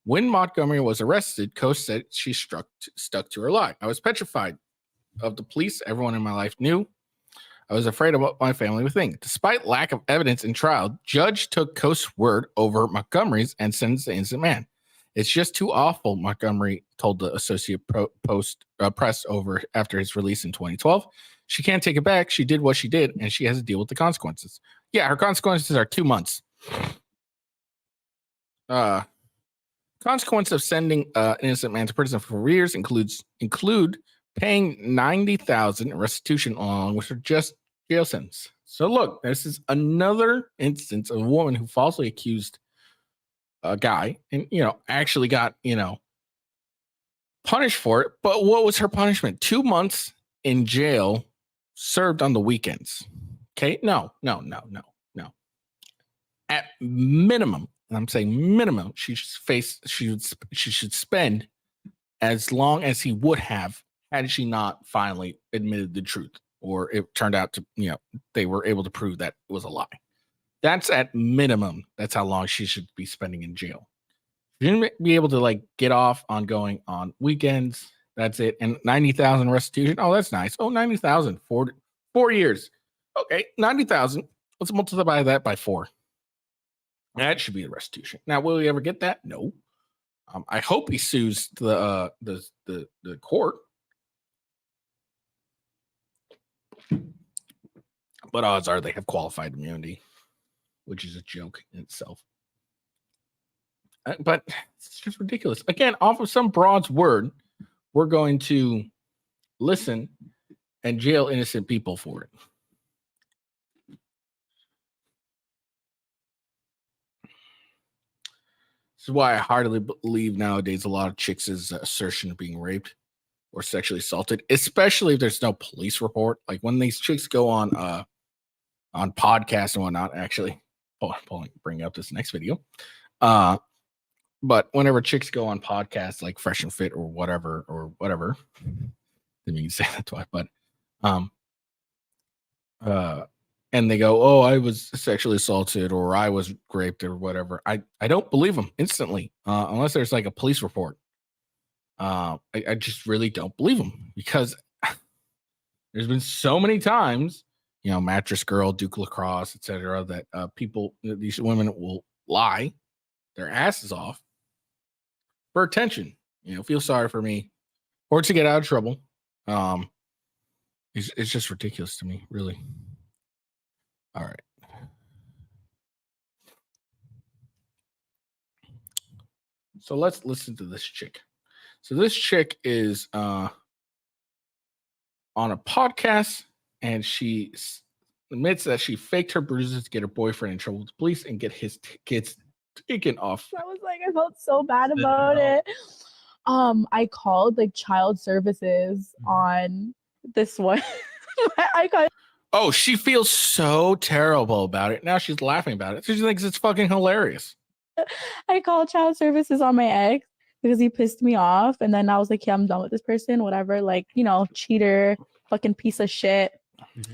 S1: When Montgomery was arrested, Coase said she stuck to her lie. I was petrified of the police. Everyone in my life knew. I was afraid of what my family would think. Despite lack of evidence in trial, judge took Coase's word over Montgomery's and sentenced the innocent man. It's just too awful, Montgomery told the Associated Press after his release in 2012. She can't take it back. She did what she did, and she has to deal with the consequences. Yeah, her consequences are 2 months. Consequence of sending an innocent man to prison for 4 years include paying $90,000 in restitution along with her just jail sentence. So look, this is another instance of a woman who falsely accused a guy and, actually got, punished for it. But what was her punishment? 2 months in jail served on the weekends. Okay. No. At minimum, and I'm saying minimum, she should spend as long as he would have had she not finally admitted the truth, or it turned out to, they were able to prove that it was a lie. That's at minimum. That's how long she should be spending in jail. She didn't be able to get off on going on weekends. That's it. And 90,000 restitution. Oh, that's nice. Oh, 90,000 for 4 years. Okay, 90,000. Let's multiply that by 4. That should be the restitution. Now, will he ever get that? No. I hope he sues the court. But odds are they have qualified immunity, which is a joke in itself. But it's just ridiculous. Again, off of some broad's word, we're going to listen and jail innocent people for it. This is why I hardly believe nowadays a lot of chicks' assertion of being raped or sexually assaulted, especially if there's no police report. Like when these chicks go on podcasts and whatnot. Actually, bring up this next video. But whenever chicks go on podcasts like Fresh and Fit or whatever, didn't mean to say that twice, but and they go, "Oh, I was sexually assaulted or I was raped or whatever." I don't believe them instantly unless there's like a police report. I just really don't believe them because there's been so many times, Mattress Girl, Duke Lacrosse, etc., that these women will lie their asses off for attention, feel sorry for me or to get out of trouble. It's just ridiculous to me, really. All right. So let's listen to this chick. So this chick is on a podcast, and she admits that she faked her bruises to get her boyfriend in trouble with the police and get his kids taken off.
S5: I was like, I felt so bad about it. I called child services on this one. I called.
S1: Oh, she feels so terrible about it. Now she's laughing about it. She thinks it's fucking hilarious.
S5: I called child services on my ex because he pissed me off. And then I was like, yeah, I'm done with this person, whatever. Cheater, fucking piece of shit,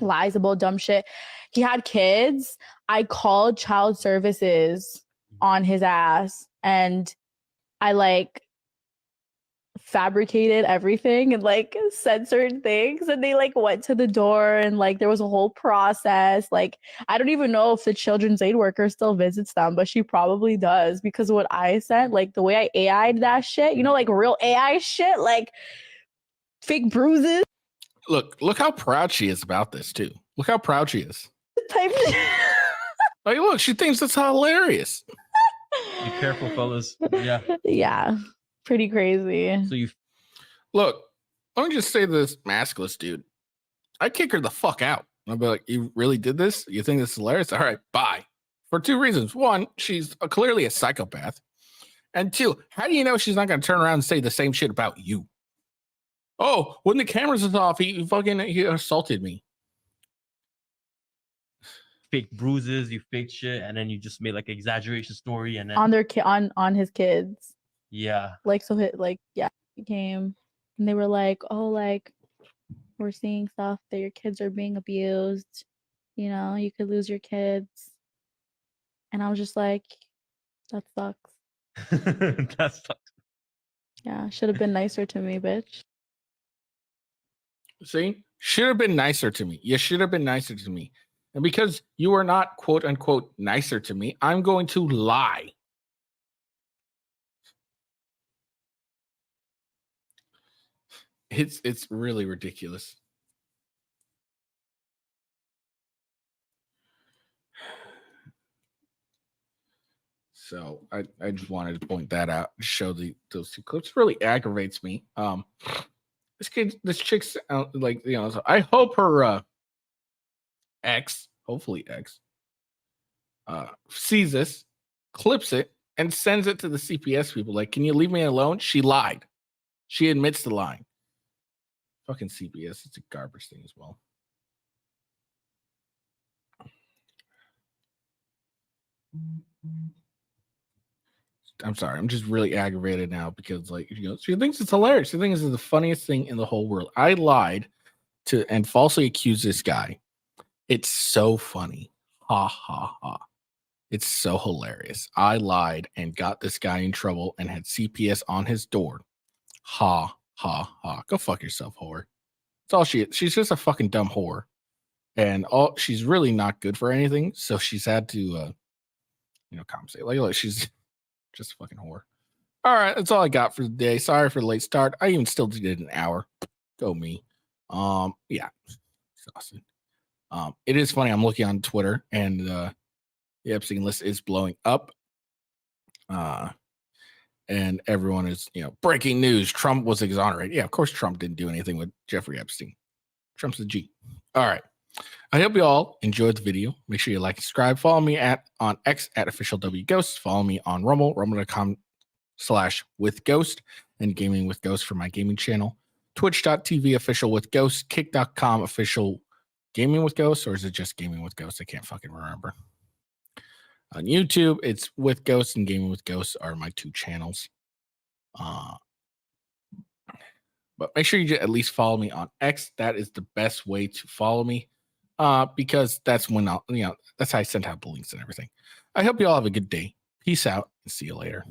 S5: lies about dumb shit. He had kids. I called child services on his ass and I fabricated everything and said certain things, and they went to the door and there was a whole process. I don't even know if the children's aid worker still visits them, but she probably does, because what I sent, the way I AI'd that shit, real AI shit, fake bruises.
S1: Look how proud she is about this too. Look how proud she is.
S5: Type
S1: look, she thinks that's hilarious.
S7: Be careful, fellas. Yeah.
S5: Yeah. Pretty crazy.
S7: So
S1: Look, let me just say this maskless dude. I'd kick her the fuck out. I'd be like, "You really did this? You think this is hilarious? All right, bye." For 2 reasons. One, she's clearly a psychopath. And 2, how do you know she's not going to turn around and say the same shit about you? Oh, when the cameras is off, he assaulted me.
S7: fake bruises, you fake shit, and then you just made like exaggeration story, and then
S5: on their on his kids.
S7: yeah.
S5: Like so hit like yeah, he came and they were like, oh, like we're seeing stuff that your kids are being abused. You know, you could lose your kids. And I was just like, that sucks.
S7: That's
S5: Yeah, should have been nicer to me, bitch.
S1: See, should have been nicer to me. You should have been nicer to me. And because you are not quote unquote nicer to me, I'm going to lie. It's really ridiculous. So I just wanted to point that out, show those two clips. Really aggravates me. This chick's like, you know, so I hope her hopefully ex, sees this, clips it, and sends it to the CPS people. Like, can you leave me alone? She lied. She admits to lying. Fucking CPS, it's a garbage thing as well. I'm sorry. I'm just really aggravated now because, like, you know, she thinks it's hilarious. She thinks it's the funniest thing in the whole world. I lied to and falsely accused this guy. It's so funny. Ha ha ha. It's so hilarious. I lied and got this guy in trouble and had CPS on his door. Ha ha ha. Go fuck yourself, whore. That's all she is. She's just a fucking dumb whore. And she's really not good for anything. So she's had to compensate. Like she's just a fucking whore. All right, that's all I got for the day. Sorry for the late start. I even still did an hour. Go me. Yeah. Exhausted. It is funny. I'm looking on Twitter and the Epstein list is blowing up. And everyone is, breaking news. Trump was exonerated. Yeah, of course Trump didn't do anything with Jeffrey Epstein. Trump's the G. All right. I hope you all enjoyed the video. Make sure you like and subscribe. Follow me on X at officialwghost. Follow me on Rumble, rumble.com/withghost, and Gaming with Ghost for my gaming channel. Twitch.tv official with Ghost. Kick.com official Gaming with Ghost, or is it just Gaming with Ghost? I can't fucking remember. On YouTube, it's with Ghost and Gaming with Ghost are my two channels. But make sure you at least follow me on X. That is the best way to follow me. Because that's when that's how I send out the links and everything. I hope you all have a good day. Peace out and see you later.